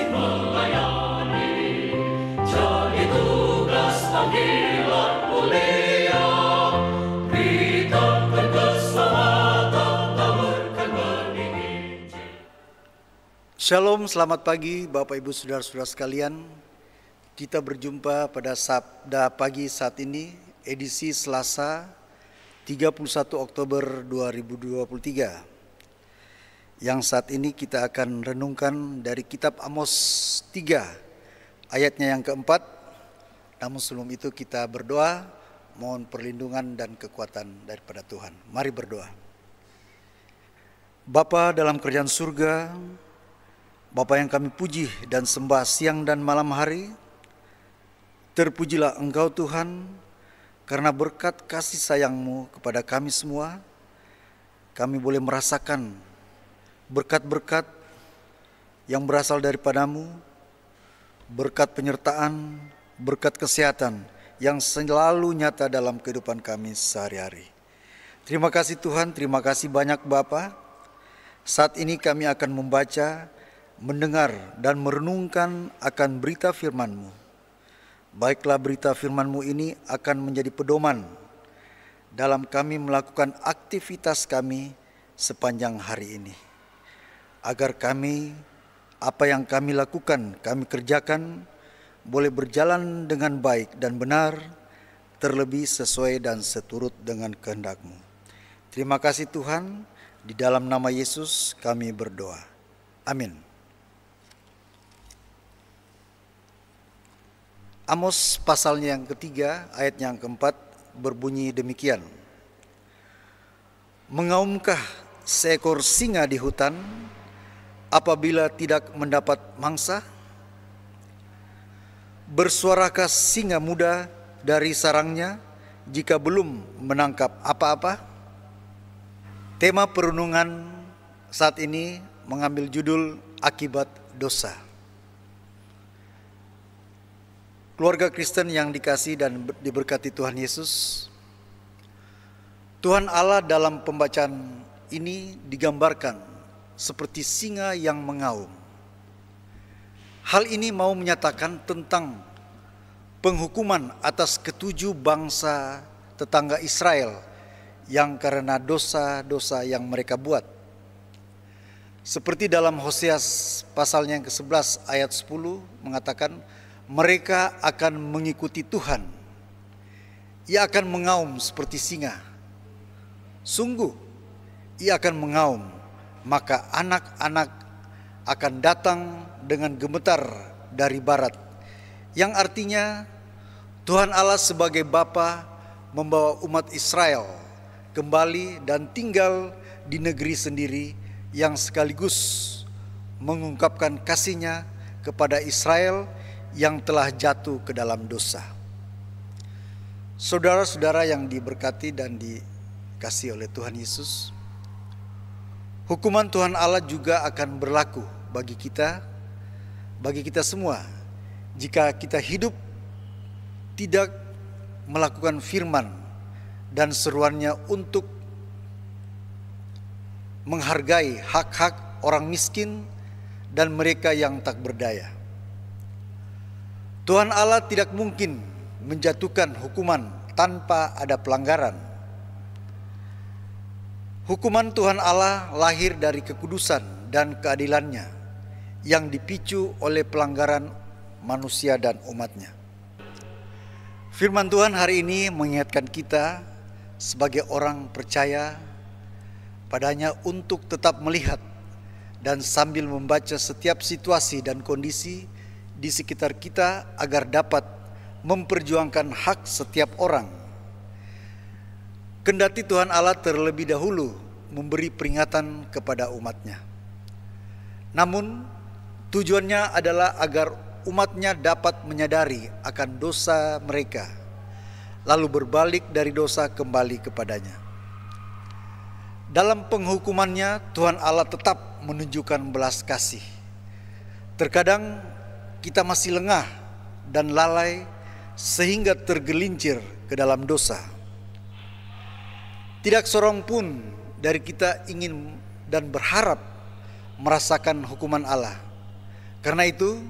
rajin melayani, jadi tugas panggilan mulia, beritakan keselamatan, taburkan benih Injil. Shalom, selamat pagi Bapak Ibu Saudara-saudara sekalian. Kita berjumpa pada Sabda Pagi saat ini, edisi Selasa 31 Oktober 2023. Yang saat ini kita akan renungkan dari kitab Amos 3, ayatnya yang keempat. Namun sebelum itu kita berdoa, mohon perlindungan dan kekuatan daripada Tuhan. Mari berdoa. Bapa dalam kerajaan surga, Bapa yang kami puji dan sembah siang dan malam hari, terpujilah Engkau Tuhan, karena berkat kasih sayang-Mu kepada kami semua, kami boleh merasakan berkat-berkat yang berasal daripada-Mu, berkat penyertaan, berkat kesehatan yang selalu nyata dalam kehidupan kami sehari-hari. Terima kasih Tuhan, terima kasih banyak Bapa. Saat ini kami akan membaca, mendengar dan merenungkan akan berita firman-Mu. Baiklah, berita firman-Mu ini akan menjadi pedoman dalam kami melakukan aktivitas kami sepanjang hari ini. Agar kami, apa yang kami lakukan, kami kerjakan, boleh berjalan dengan baik dan benar, terlebih sesuai dan seturut dengan kehendak-Mu. Terima kasih Tuhan, di dalam nama Yesus kami berdoa. Amin. Amos pasalnya yang ketiga, ayat yang keempat berbunyi demikian. Mengaumkah seekor singa di hutan apabila tidak mendapat mangsa? Bersuarakah singa muda dari sarangnya jika belum menangkap apa-apa? Tema perenungan saat ini mengambil judul akibat dosa. Keluarga Kristen yang dikasihi dan diberkati Tuhan Yesus, Tuhan Allah dalam pembacaan ini digambarkan seperti singa yang mengaum. Hal ini mau menyatakan tentang penghukuman atas ketujuh bangsa tetangga Israel yang karena dosa-dosa yang mereka buat. Seperti dalam Hosea pasalnya yang ke-11 ayat 10 mengatakan, mereka akan mengikuti Tuhan. Ia akan mengaum seperti singa. Sungguh, ia akan mengaum, maka anak-anak akan datang dengan gemetar dari barat. Yang artinya, Tuhan Allah sebagai Bapa membawa umat Israel kembali dan tinggal di negeri sendiri yang sekaligus mengungkapkan kasih-Nya kepada Israel yang telah jatuh ke dalam dosa. Saudara-saudara yang diberkati dan dikasihi oleh Tuhan Yesus, hukuman Tuhan Allah juga akan berlaku bagi kita semua jika kita hidup tidak melakukan firman dan seruannya untuk menghargai hak-hak orang miskin dan mereka yang tak berdaya. Tuhan Allah tidak mungkin menjatuhkan hukuman tanpa ada pelanggaran. Hukuman Tuhan Allah lahir dari kekudusan dan keadilan-Nya yang dipicu oleh pelanggaran manusia dan umat-Nya. Firman Tuhan hari ini mengingatkan kita sebagai orang percaya padanya untuk tetap melihat dan sambil membaca setiap situasi dan kondisi di sekitar kita agar dapat memperjuangkan hak setiap orang. Kendati Tuhan Allah terlebih dahulu memberi peringatan kepada umat-Nya. Namun tujuannya adalah agar umat-Nya dapat menyadari akan dosa mereka, lalu berbalik dari dosa kembali kepadanya. Dalam penghukumannya, Tuhan Allah tetap menunjukkan belas kasih. Terkadang kita masih lengah dan lalai sehingga tergelincir ke dalam dosa. Tidak seorang pun dari kita ingin dan berharap merasakan hukuman Allah. Karena itu,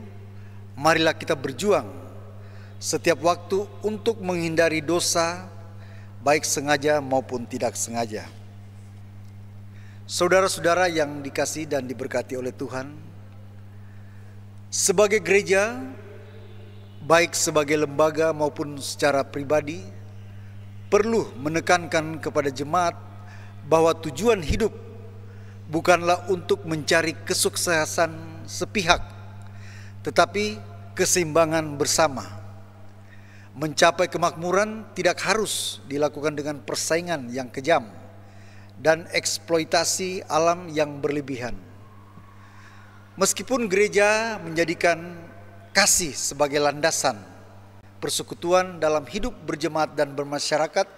marilah kita berjuang setiap waktu untuk menghindari dosa, baik sengaja maupun tidak sengaja. Saudara-saudara yang dikasihi dan diberkati oleh Tuhan, sebagai gereja, baik sebagai lembaga maupun secara pribadi, perlu menekankan kepada jemaat bahwa tujuan hidup bukanlah untuk mencari kesuksesan sepihak, tetapi keseimbangan bersama. Mencapai kemakmuran tidak harus dilakukan dengan persaingan yang kejam dan eksploitasi alam yang berlebihan. Meskipun gereja menjadikan kasih sebagai landasan persekutuan dalam hidup berjemaat dan bermasyarakat,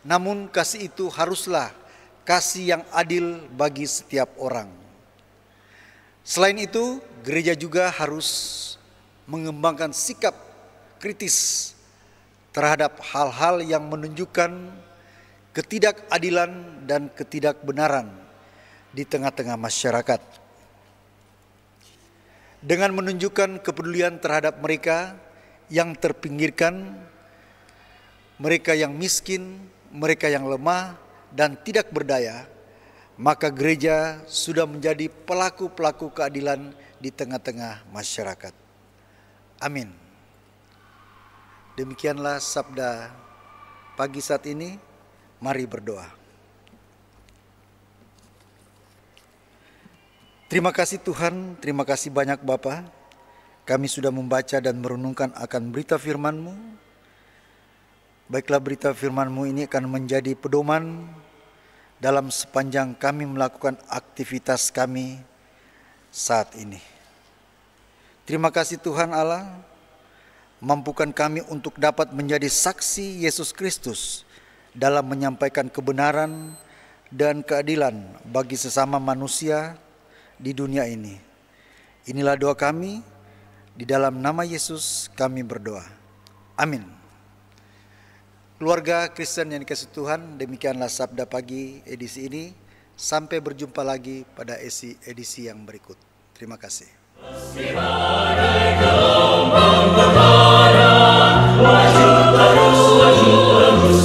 namun kasih itu haruslah kasih yang adil bagi setiap orang. Selain itu, gereja juga harus mengembangkan sikap kritis terhadap hal-hal yang menunjukkan ketidakadilan dan ketidakbenaran di tengah-tengah masyarakat. Dengan menunjukkan kepedulian terhadap mereka yang terpinggirkan, mereka yang miskin, mereka yang lemah dan tidak berdaya, maka gereja sudah menjadi pelaku-pelaku keadilan di tengah-tengah masyarakat. Amin. Demikianlah sabda pagi saat ini. Mari berdoa. Terima kasih Tuhan, terima kasih banyak Bapa. Kami sudah membaca dan merenungkan akan berita firman-Mu. Baiklah, berita firman-Mu ini akan menjadi pedoman dalam sepanjang kami melakukan aktivitas kami saat ini. Terima kasih Tuhan Allah, mampukan kami untuk dapat menjadi saksi Yesus Kristus dalam menyampaikan kebenaran dan keadilan bagi sesama manusia di dunia ini. Inilah doa kami, di dalam nama Yesus kami berdoa. Amin. Keluarga Kristen yang dikasihi Tuhan, demikianlah sabda pagi edisi ini. Sampai berjumpa lagi pada edisi yang berikut. Terima kasih. Maju terus, maju terus.